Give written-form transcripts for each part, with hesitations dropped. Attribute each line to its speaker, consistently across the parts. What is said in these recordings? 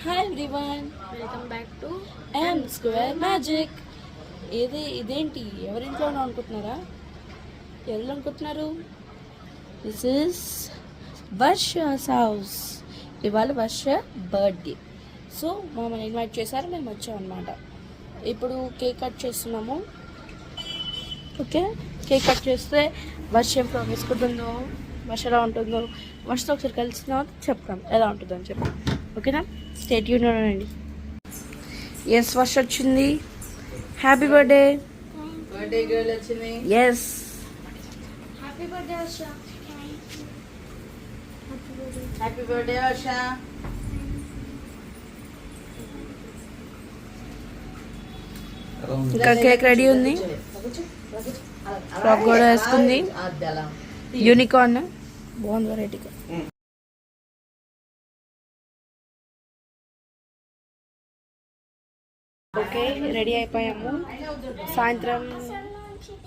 Speaker 1: Hi everyone,
Speaker 2: welcome back to
Speaker 1: M Square Magic. ఇదేంటి ఎవరింట్లో అనుకుంటున్నారా? ఎవరు అనుకుంటున్నారు? This is Varsha's house. ఇవాళ వర్ష బర్త్డే. సో మమ్మల్ని ఇన్వైట్ చేశారు, మేము వచ్చాం అనమాట. ఇప్పుడు కేక్ కట్ చేస్తున్నాము. ఓకే, కేక్ కట్ చేస్తే వర్షం ప్రోగ్రెస్ ఉంటుందో, వర్ష ఎలా ఉంటుందో, వర్షతో ఒకసారి కలిసిన చెప్తాం ఎలా ఉంటుందో అని చెప్పి. ఓకేనా, స్టే ట్యూన్ ఉండండి. ఎస్, వర్ష వచ్చింది. Happy birthday.
Speaker 2: బర్త్డే గర్ల్ వచ్చింది.
Speaker 1: Yes,
Speaker 2: happy birthday Varsha. Happy birthday వర్ష.
Speaker 1: ఇంకా కేక్ రెడీ ఉంది. ఫ్రాక్ కూడా వేసుకుంది. యూనికార్న్ బాగుంది, వెరైటీగా. ఓకే, రెడీ అయిపోయాము సాయంత్రం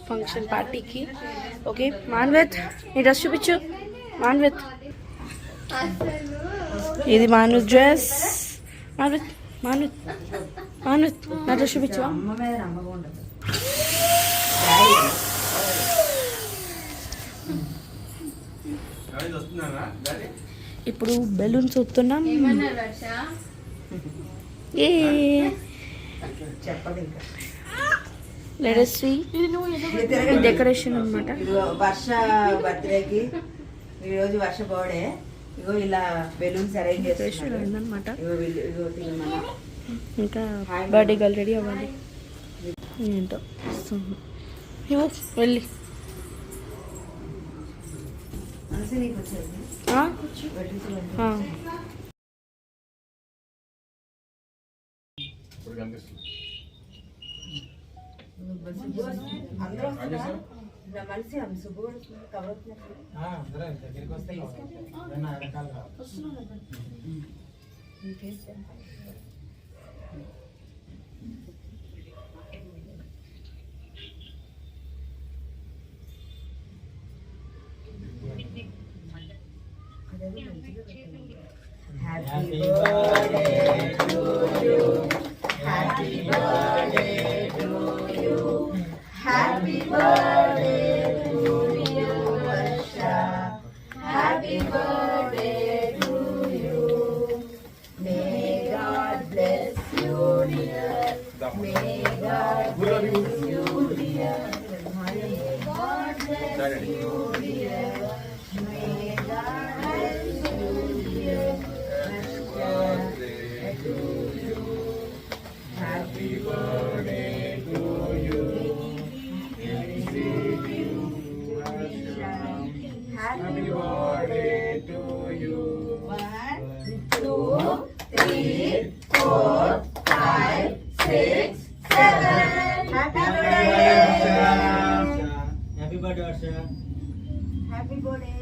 Speaker 1: ఫంక్షన్ పార్టీకి. ఓకే, మాన్విత్ నీ డ్రెస్ చూపించు. మాన్విత్, ఇది మాన్విత్ డ్రెస్. మాన్విత్ మాన్విత్ మాన్విత్ నా డ్రెస్ చూపించు. ఇప్పుడు బెలూన్స్ వస్తున్నాం. ఏ డెకరేషన్ అన్నమాట.
Speaker 2: వర్ష బర్త్డేకి ఈరోజు వర్ష బర్త్డే. ఇగో ఇలా బెలూన్స్ అరేంజ్
Speaker 1: డెకరేషన్ అయిందన్నమాట. ఇంకా
Speaker 2: Hi,
Speaker 1: బర్త్డే గర్ల్ రెడీ అవ్వాలి. ఏంటో వెళ్ళి
Speaker 2: Happy birthday to you. Happy birthday to you. Happy birthday to you, Varsha. Happy birthday to you. May God bless you, dear. May God bless you, dear. May God bless you, dear. May God bless you, dear. Happy birthday to you. Happy birthday to you. 1, 2, 3, 4, 5, 6, 7. Happy birthday.
Speaker 3: Happy birthday, Varsha.
Speaker 2: Happy birthday.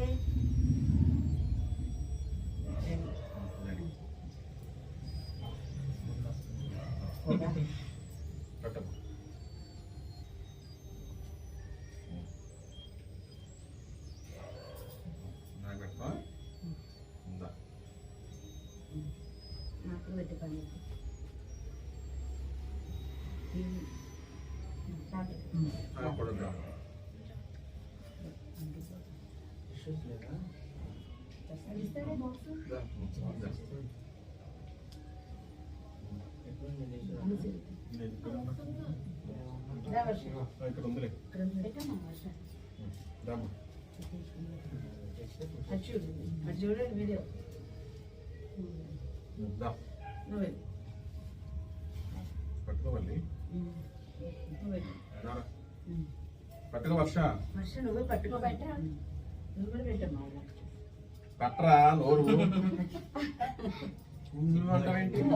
Speaker 2: చూడండి video.
Speaker 4: పట్టుకోవాలి, పట్టుకో వర్ష.
Speaker 2: వర్ష నువ్వే పట్టుకోబెట్టా, నువ్వు కూడా పెట్టమ్మా.
Speaker 4: పట్టరా నోరు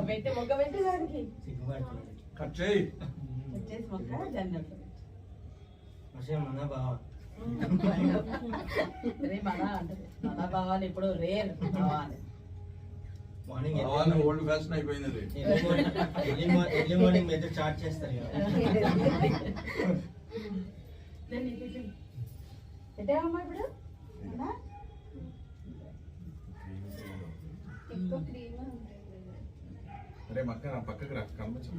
Speaker 2: పెట్టి మొగ్గ పెట్టి దానికి
Speaker 4: కట్ చేయి.
Speaker 2: వచ్చేసి మొక్క దాన్ని
Speaker 3: వర్ష మన బావ.
Speaker 2: రే మన అంటే మన భావాలు ఇప్పుడు రేర్ భావాలు.
Speaker 3: మార్నింగ్
Speaker 4: ఓల్డ్ ఫ్యాషన్ అయిపోయింది.
Speaker 3: ఎర్లీ మార్నింగ్ మీద చార్ట్ చేస్తారు కదా.
Speaker 2: పెట్టామమ్మా ఇప్పుడు
Speaker 4: అరే మక్క నా పక్కకి రా కనిపించు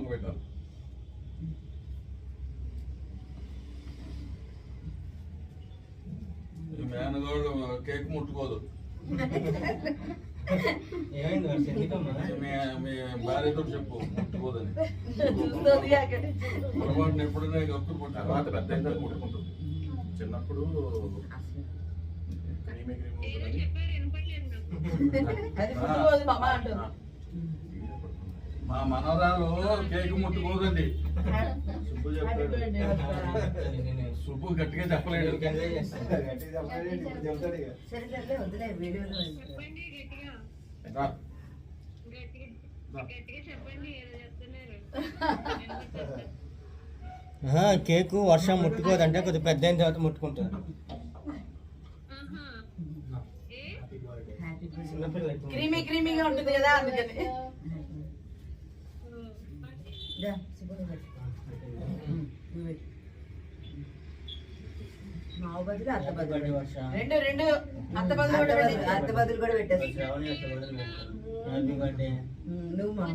Speaker 4: పెట్టాలి ఈ మేనగోళ్ళు కేక్ ముట్టుకోదు
Speaker 3: ఏమైంది వర్ష ఎందుకమ్మా
Speaker 4: మీ భార్యతో చెప్పు ముట్టుకోదని పొరపాటున ఎప్పుడైనా గప్పులు పుట్టిన తర్వాత పెద్ద అయిన తర్వాత ముట్టుకుంటుంది చిన్నప్పుడు క్రీమీ
Speaker 2: అది ముట్టుకోదు మామ అంటుంది.
Speaker 4: మా మనవరాలు కేక్ ముట్టుకోదండి సుబ్బు చెప్పాడు సుబ్బు గట్టిగా చెప్పలేడు
Speaker 2: సరే సరే వదిలే వీడియోలో
Speaker 4: రా.
Speaker 3: కేకు వర్షం ముట్టుకోదంటే కొద్దిగా పెద్ద అయిన తర్వాత ముట్టుకుంటారు
Speaker 2: క్రీమీ క్రీమీగా ఉంటుంది కదా అందుకని మావ బదులు అత్త బదులు
Speaker 3: వర్ష
Speaker 2: రెండు రెండు అత్త బదులు కూడా అత్త బదులు కూడా పెట్టేసి
Speaker 3: శ్రావణి అట్లా హ్యాపీ బర్త్డే
Speaker 2: నువ్వు మా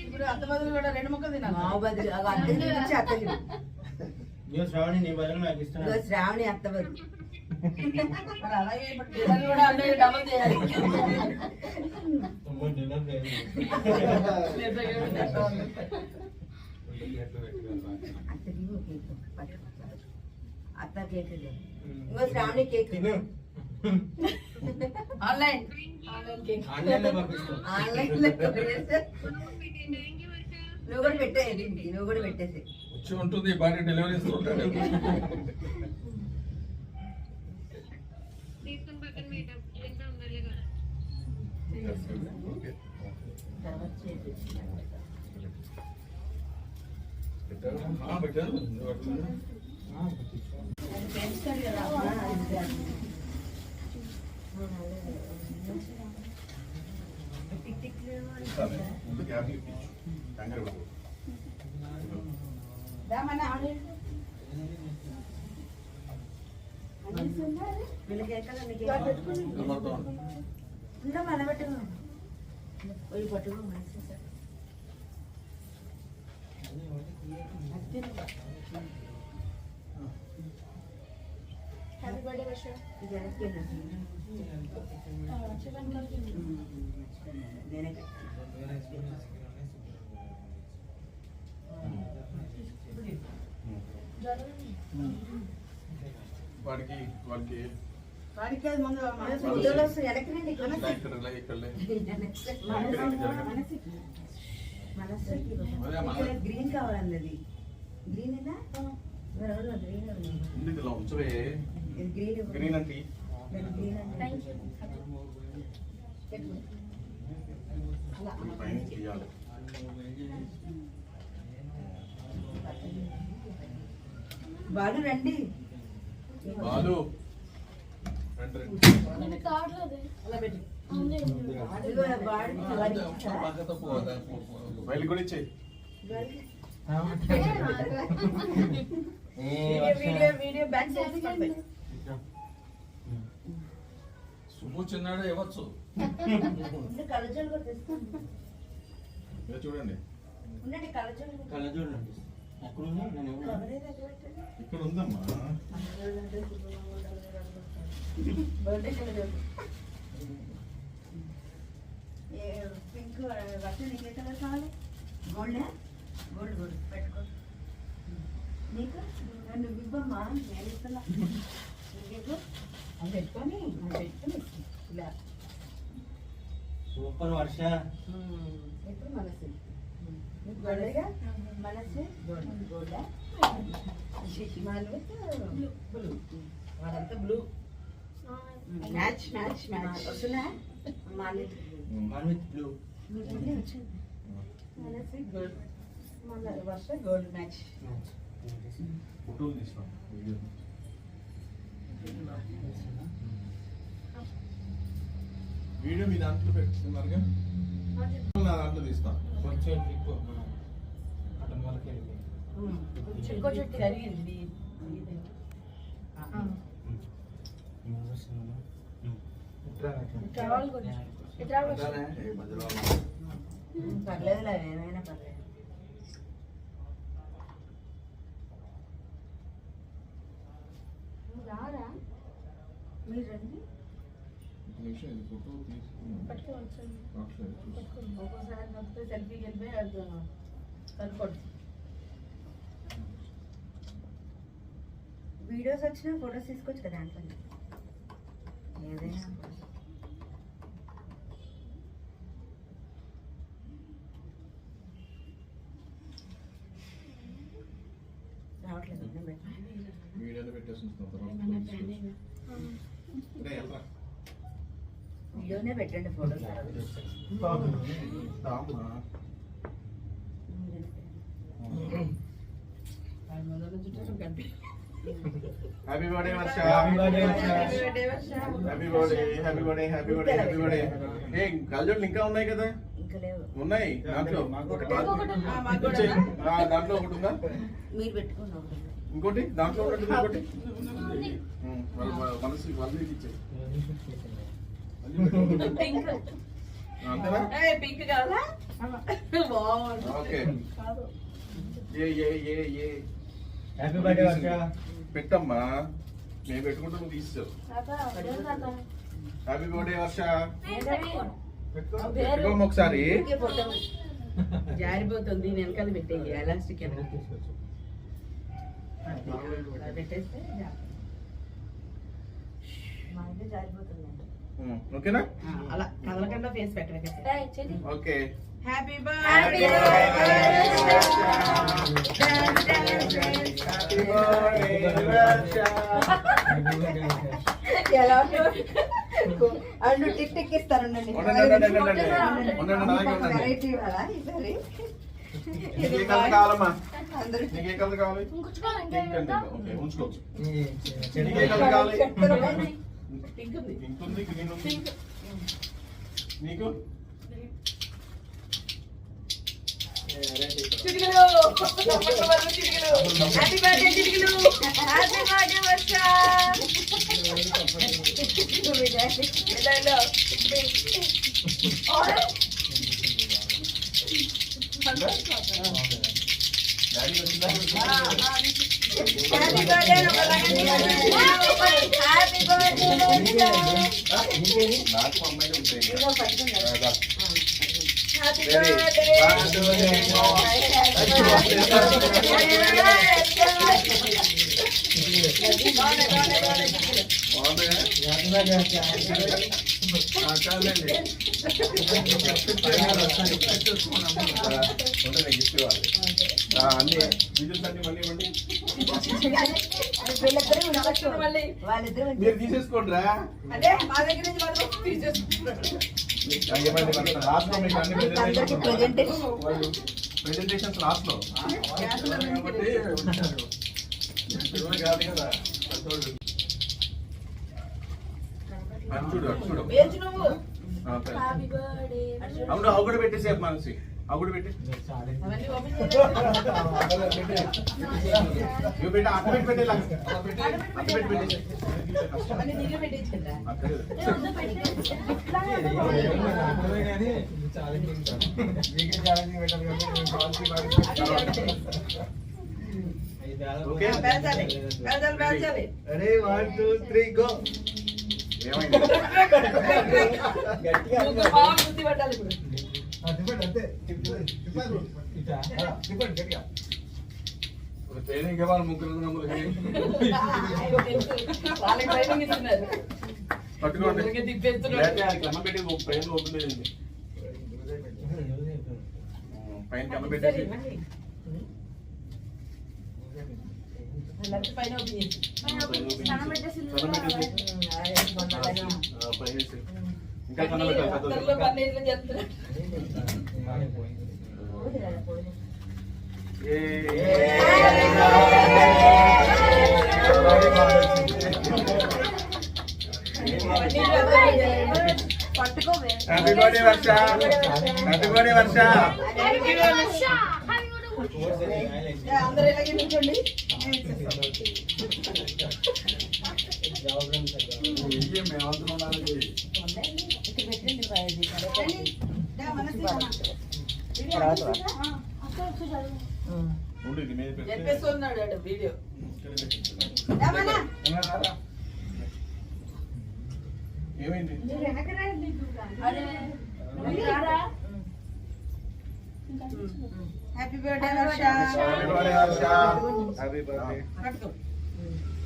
Speaker 2: ఇప్పుడు అత్త బదులు కూడా రెండు ముక్కలు తిన్నా మావ బదులు అత్తకి చూపించి అత్తకి
Speaker 3: ఇగో శ్రావణి నీ బదులు నాకు ఇస్తున్నా
Speaker 2: ఇదిగో శ్రావణి అత్త బదులు అలాగే ఇప్పుడు డిన్నర్ కూడా అన్నయ్య డబుల్ చేయాలి
Speaker 3: డిన్నర్
Speaker 2: అత్త కేక్ ఇంకో శ్రావణి కేక్ ఆన్లైన్ కేక్
Speaker 3: ఆన్లైన్లో పంపిస్తాం
Speaker 2: ఆన్లైన్ నువ్వు కూడా పెట్టేది నువ్వు కూడా పెట్టేసి
Speaker 4: వచ్చి ఉంటుంది భార్య డెలివరీ ఇస్తుంటాడు
Speaker 2: తర్వాత చేసి
Speaker 4: పెట్టారు పెట్టారు
Speaker 2: పెంచుతాడు కదా
Speaker 4: ముందు గ్యాప్ ఇప్పించు కంగారు పడకు.
Speaker 2: వీళ్ళకి ఎక్కడ
Speaker 4: కనబడుతూ ఉంది.
Speaker 2: మన పెట్టు పోయి పట్టుకో మంచి
Speaker 1: హ్యాపీ బర్త్డే వర్ష.
Speaker 2: నేనే
Speaker 4: వాడికి వాళ్ళకి
Speaker 2: వాడికి అది ముందు వీడియోలో వస్తుంది వెనక్కి
Speaker 4: ఇక్కడ
Speaker 2: గ్రీన్ కావాలన్నది గ్రీన్ గ్రీన్
Speaker 4: ముందుకు ఇలా ఉంచవే
Speaker 2: గ్రీన్
Speaker 4: గ్రీన్ అంటే
Speaker 1: థ్యాంక్ యూ.
Speaker 4: పైన తీయాలి
Speaker 2: బాలు రండి
Speaker 4: బాలు రండి రండి
Speaker 1: నేను కార్డు అదే
Speaker 2: అలా పెట్టి
Speaker 1: అదిగో
Speaker 4: బయలు కూడా ఇచ్చేయి
Speaker 2: వీడియో బ్యాక్
Speaker 4: సుబ్బు చిన్నాడు ఇవ్వచ్చు
Speaker 2: కలజోలు కూడా తెస్తాను
Speaker 4: ఇలా చూడండి
Speaker 2: ఉండండి కలజోలు
Speaker 3: కళ్ళజోడు ఎక్కడుంది నేను
Speaker 4: ఇక్కడ ఉందమ్మా
Speaker 2: బర్త్డే కలజోలు పింక్ వర్షం నీకు ఏ కలర్ కావాలి గోల్డ్ గోల్డ్ గోల్డ్ పెట్టుకో నీకు నన్ను ఇవ్వమ్మా నేను ఇస్తున్నా నీకు అది పెట్టుకొని ఇలా
Speaker 3: సూపర్ వర్ష
Speaker 2: ఎప్పుడు మనసు గోల్డ్గా మనసు గోల్డ్ గోల్డా బ్లూ వాడంతా బ్లూ మ్యాచ్ మ్యాచ్ మ్యాచ్ వస్తున్నా మాలి
Speaker 3: వన్ విత్ బ్లూ
Speaker 2: మనసు గోల్డ్ మన వర్ష గోల్డ్ మ్యాచ్
Speaker 4: ఫోటోలు తీస్తాం వీడియో మీ దాంట్లో పెట్టుకున్నారుగా నా దాంట్లో తీస్తాను
Speaker 3: కొంచెం ఎక్కువ అతని వాళ్ళకి
Speaker 1: ఇంకో చెట్టు
Speaker 2: జరిగింది
Speaker 1: కావాలి కొంచెం ఇట్లా
Speaker 2: పర్లేదులే ఏమైనా పర్లేదు.
Speaker 1: రారా
Speaker 2: మీరు రండి. ఒక్కోసారి నొప్పి సెల్ఫీకి వెళ్ళిపోయి ఆడుతున్నాం సరిపడు. వీడియోస్ వచ్చినా ఫొటోస్ తీసుకోవచ్చు కదా దాంట్లో ఏదైనా. రావట్లేదు
Speaker 4: వీడియోలో పెట్టేస్తున్నాం
Speaker 2: వీడియోనే పెట్టండి photos.
Speaker 4: Happy birthday Varsha.
Speaker 3: Happy birthday Varsha.
Speaker 4: Happy birthday happy birthday happy birthday happy birthday. ఏ కలజోళ్ళు ఇంకా ఉన్నాయి కదా?
Speaker 2: ఇంకా లేవు.
Speaker 4: ఉన్నాయి దాంట్లో. దాంట్లో ఒకటి ఉందా?
Speaker 2: మీరు పెట్టుకున్నాం
Speaker 4: ఇంకోటి దాంట్లో ఒకటి ఇంకోటి మనసు వాళ్ళు ఇచ్చే అంతేనా?
Speaker 2: పింక్ కావాలా?
Speaker 4: ఓకే. ఏ ఏ ఏ ఏ
Speaker 3: హ్యాపీ బర్త్డే వర్ష.
Speaker 4: పెట్టమ్మా మేము పెట్టుకుంటే నువ్వు తీసావు. హ్యాపీ బర్త్డే వర్ష. పెట్టుకోము ఒకసారి.
Speaker 2: జారిపోతుంది వెనకాల పెట్టేది ఎలాస్టిక్ పెట్టేస్తే జారిపోతుంది.
Speaker 4: ఓకేనా?
Speaker 2: అలా కదలకుండా ఫేస్ పెట్టాలి.
Speaker 4: Okay.
Speaker 2: Happy
Speaker 4: happy
Speaker 2: and tick tick ఇస్తారు.
Speaker 4: కావాలమ్మా? నీకే కలర్ కావాలి? ఓకే ఉంచుకోవచ్చు. నీకే కలర్ కావాలి? పింక్ ఉంది, గ్రీన్ ఉంది. నీకు
Speaker 2: చిటికలు హ్యాపీ బర్త్డే చిటికలు హ్యాపీ బర్త్డే వర్ష.
Speaker 4: డాడీ వచ్చిందా?
Speaker 2: Happy birthday happy birthday.
Speaker 4: నాకు అమ్మాయిలు ఉంటాయి.
Speaker 2: Happy
Speaker 4: Ready?
Speaker 2: బర్త్డే.
Speaker 4: 1, 2, 3, 4. అన్ని విజుల్స్ అన్ని మళ్ళీ ఇవ్వండి. మీరు తీసేసుకోండిరా.
Speaker 2: అదే మా దగ్గర నుంచి వాళ్ళు తీసేసుకుంటారు.
Speaker 4: లాస్ట్ లో మీకు అన్ని ప్రెజెంటేషన్స్ లాస్ట్ లో కాబట్టి కాదు కదా. అటు చూడు అటు చూడు. అవును అవి కూడా పెట్టేసేపు మనసి. అవి కూడా పెట్టి ఇవి పెట్టి అట్ట పెట్టి పెట్టేలా అట్ట పెట్టి పెట్టేసి ఓకే.
Speaker 3: Ready 1 2 3 go.
Speaker 4: ఏమైంది?
Speaker 3: గట్టిగా
Speaker 2: బుద్ధి పట్టాలి ఇప్పుడు.
Speaker 3: తిప్పండి అంతే. తిప్పాలి గట్టిగా.
Speaker 4: ట్రైనింగ్ ఇవ్వాలి ముగ్గురు నమ్ములకి.
Speaker 2: వాళ్ళకి ట్రైనింగ్ ఇస్తున్నారు.
Speaker 4: పట్టుకోండి.
Speaker 2: తిప్పేస్తున్నారు.
Speaker 4: లేకపోతే ఆయనకి అన్నం పెట్టి పైన ఓపెన్ చేయండి. పైన అన్నం పెట్టేసి
Speaker 2: పైన ఓపెన్ చేసి
Speaker 4: ఇంకా కన్నం పెట్టాలి.
Speaker 2: పన్నీర్లు చేస్తున్నారు.
Speaker 4: Happy birthday Varsha. Happy birthday వర్ష.
Speaker 2: అందరూ ఇలాగే నిల్చోండి. చెప్పేస్తున్నాడు వీడియో.
Speaker 4: ఏమైంది?
Speaker 2: హ్యాపీ బర్త్డే వర్ష. పట్టుకో.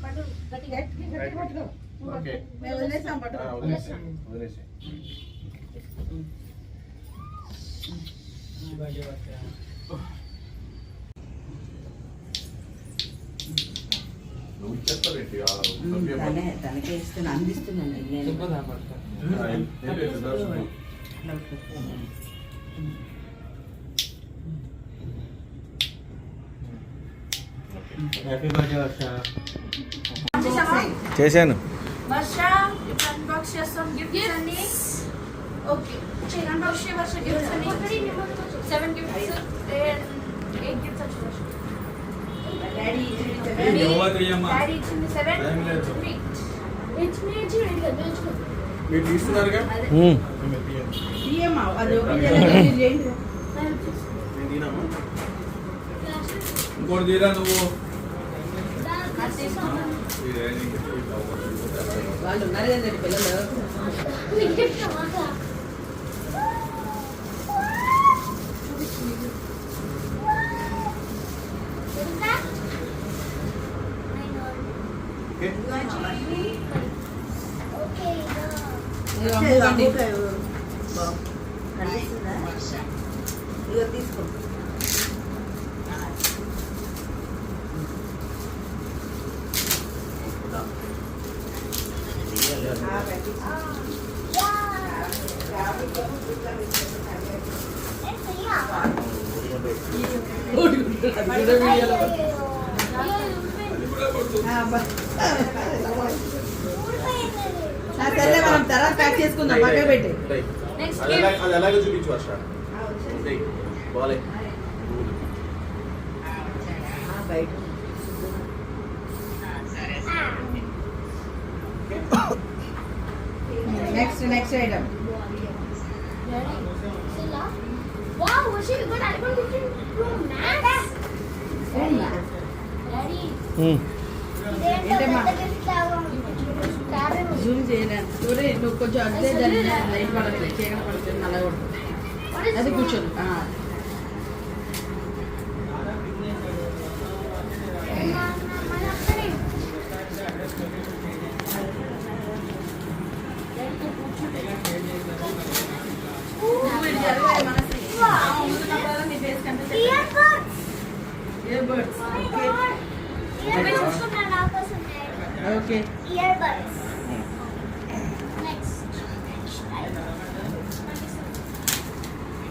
Speaker 2: పట్టుకో.
Speaker 4: ఓకే.
Speaker 2: మేము వదిలేసాం. పట్టుకో.
Speaker 4: వదిలేసి నువ్వు ఇచ్చేస్తావేంటి?
Speaker 2: తనకే ఇస్తున్నా, అందిస్తున్నాను నేను.
Speaker 3: హ్యాపీ బర్త్డే వర్ష.
Speaker 5: చేశాను.
Speaker 1: వర్ష ఇప్పుడు అన్బాక్స్ చేస్తాం గిఫ్ట్స్ అన్ని. ఓకే అన్బాక్స్ చేయ వర్ష గిఫ్ట్స్ అన్ని. 7 గిఫ్ట్స్ 8 గిఫ్ట్స్ వచ్చాయి.
Speaker 2: డాడీ
Speaker 1: డాడీ ఇచ్చింది 7.
Speaker 4: మీరు తీసుకున్నారుగా?
Speaker 2: తీయమ్మా, అది ఓపెన్ చేయాలి. చేయండి.
Speaker 4: నేను తినమ్మా. ఇంకోటి తీరా నువ్వు.
Speaker 2: వాళ్ళు ఉన్నారు కదండి పిల్లలు. ఇదిగో తీసుకో. సరే మనం తర్వాత ప్యాక్ చేసుకుందాం. పక్కన పెట్టి
Speaker 4: అది ఎలాగో చూపించు వర్ష. బాలే
Speaker 2: బయట next item.
Speaker 6: Wow, was she good? I don't think
Speaker 2: Zoom చేయలేదు. చూడే నువ్వు కొంచెం అదే దాన్ని లైట్ పడలేదు, చీకటి పడుతుంది, అలా ఉంటుంది. అది కూర్చోదు. Okay
Speaker 6: earbuds. Next.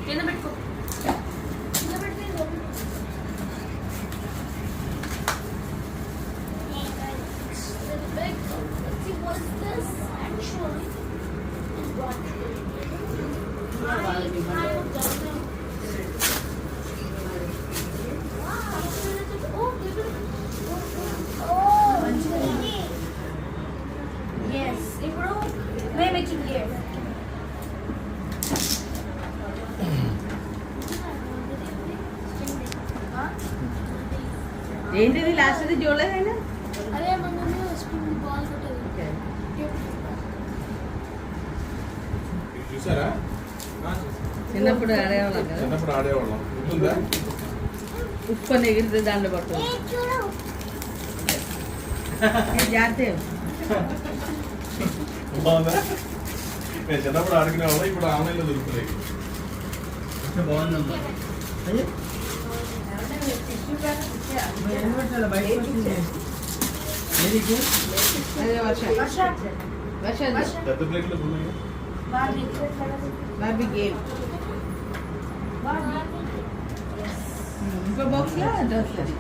Speaker 1: కింద పెట్టుకో.
Speaker 6: Let's see what is this actually.
Speaker 1: Yes. ఇప్పుడు మేము ఇచ్చిన గిఫ్ట్.
Speaker 2: ఏంటిది లాస్ట్ అది చూడలేదైనా?
Speaker 6: అదే మన స్పిన్ బాల్ కొట్టేది.
Speaker 4: చూసారా?
Speaker 2: చిన్నప్పుడు ఆడేవాళ్ళం కదా.
Speaker 4: చిన్నప్పుడు ఆడేవాళ్ళం. గుర్తుందా?
Speaker 2: ఉప్పు అని ఎగిరితే దాంట్లో పట్టు.
Speaker 6: ఏ చూడు.
Speaker 2: జాగ్రత్త.
Speaker 4: బాగుందా? నేను చిన్నప్పుడు ఆడుకునేవాళ్ళం, ఇప్పుడు ఆన్లైన్లో దొరుకుతున్నాయి.
Speaker 3: బాగుందమ్మా.
Speaker 2: అదే వర్ష.
Speaker 4: పెద్ద ప్లేట్లు ఉన్నాయి.
Speaker 2: బాబీ గేమ్. ఇంకో బాక్స్ లో డ్రెస్ అది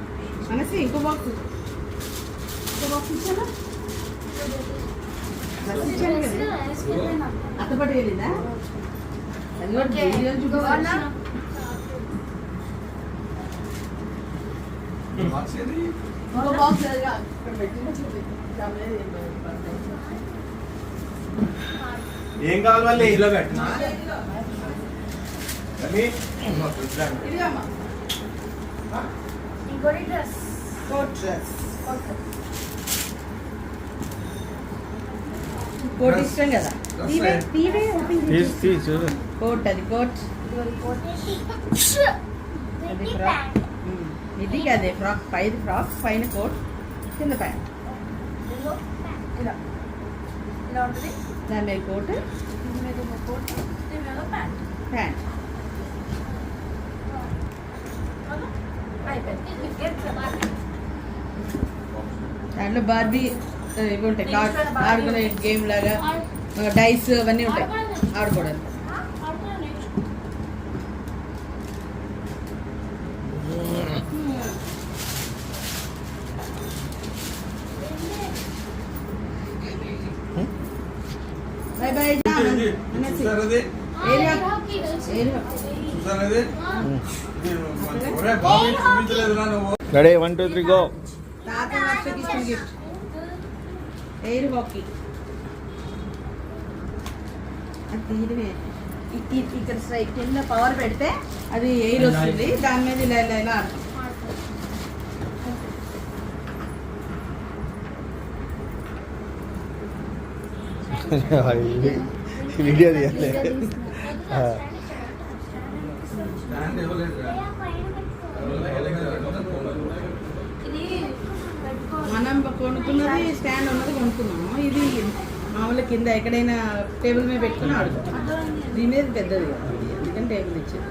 Speaker 2: మనసి. ఇంకో బాక్స్ ఇచ్చానా? డ్రెస్ ఇచ్చాను కదా. అత్తపట్టి వెళ్ళిందా? అది కూడా వీడియో చూపించాలి. ఇంకో బాక్స్ ఎదురుగా ఇక్కడ పెట్టిన చూపి. దాని మీద ఏం లేదు.
Speaker 4: ఏం కావాలి మళ్ళీ
Speaker 3: ఇంట్లో పెట్టినా
Speaker 4: రవి,
Speaker 2: ఇదిగో అమ్మా.
Speaker 6: ఇంకోటి డ్రెస్
Speaker 2: కోట్ డ్రెస్. కోట్ ఇష్టం కదా తీవే తీవే ఓపెన్ చేసి. కోట్ అది కోట్. అది ఫ్రాక్. ఇది అదే ఫ్రాక్ పైది ఫ్రాక్ పైన కోట్ కింద ప్యాంట్ ఇలా ఇలా ఉంటుంది. దాని మీద కోట్
Speaker 6: దీని మీద ఒక కోట్ దీని మీద ప్యాంట్
Speaker 2: ప్యాంట్.
Speaker 6: అయిపోయింది. ఇది గెట్
Speaker 2: దాంట్లో బార్బీ ఇవి ఉంటాయి కార్డ్ ఆడుకునే గేమ్ లాగా డైస్ అవన్నీ ఉంటాయి ఆడుకోవడానికి. Bye bye area
Speaker 3: ready 1 2 3 go
Speaker 2: తాత వర్షకి ఇచ్చిన గిఫ్ట్ ఎయిర్ హాకీ. అది తీయడమే ఇక్కడ స్ట్రైట్ కింద పవర్ పెడితే అది ఎయిర్ వస్తుంది. దాని మీద ఇలా ఇలా ఇలా ఆడతాం.
Speaker 3: వీడియో తీయాలి
Speaker 2: మనం కొనుక్కున్నది స్టాండ్ ఉన్నది కొనుక్కున్నాము. ఇది మామూలుగా కింద ఎక్కడైనా టేబుల్ మీద పెట్టుకుని ఆడుతాం. దీని మీద పెద్దది కదా, అందుకని టేబుల్ ఇచ్చింది.